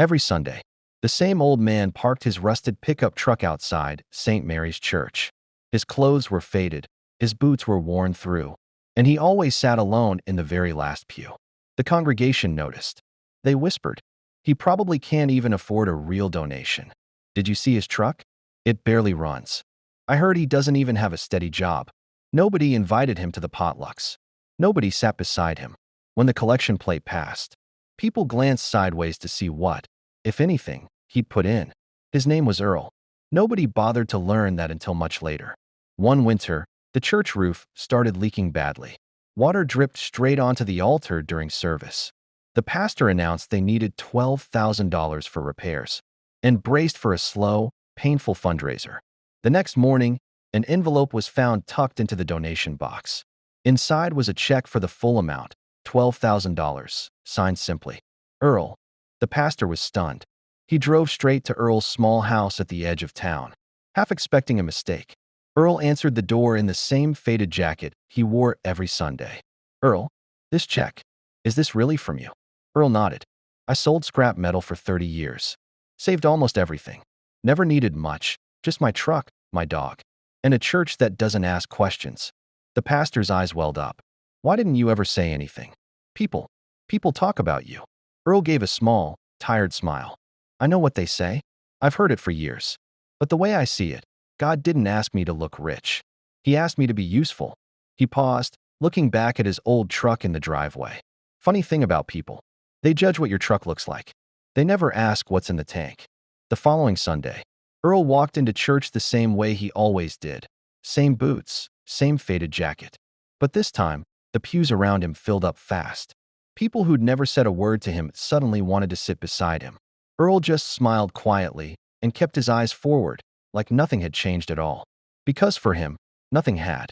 Every Sunday, the same old man parked his rusted pickup truck outside St. Mary's Church. His clothes were faded, his boots were worn through, and he always sat alone in the very last pew. The congregation noticed. They whispered, "He probably can't even afford a real donation. Did you see his truck? It barely runs. I heard he doesn't even have a steady job." Nobody invited him to the potlucks. Nobody sat beside him. When the collection plate passed, people glanced sideways to see what, if anything, he'd put in. His name was Earl. Nobody bothered to learn that until much later. One winter, the church roof started leaking badly. Water dripped straight onto the altar during service. The pastor announced they needed $12,000 for repairs and braced for a slow, painful fundraiser. The next morning, an envelope was found tucked into the donation box. Inside was a check for the full amount, $12,000, signed simply, Earl. The pastor was stunned. He drove straight to Earl's small house at the edge of town, half expecting a mistake. Earl answered the door in the same faded jacket he wore every Sunday. "Earl, this check, is this really from you?" Earl nodded. "I sold scrap metal for 30 years. Saved almost everything. Never needed much, just my truck, my dog, and a church that doesn't ask questions." The pastor's eyes welled up. "Why didn't you ever say anything? People talk about you." Earl gave a small, tired smile. "I know what they say. I've heard it for years. But the way I see it, God didn't ask me to look rich. He asked me to be useful." He paused, looking back at his old truck in the driveway. "Funny thing about people. They judge what your truck looks like. They never ask what's in the tank." The following Sunday, Earl walked into church the same way he always did. Same boots, same faded jacket. But this time, the pews around him filled up fast. People who'd never said a word to him suddenly wanted to sit beside him. Earl just smiled quietly and kept his eyes forward, like nothing had changed at all. Because for him, nothing had.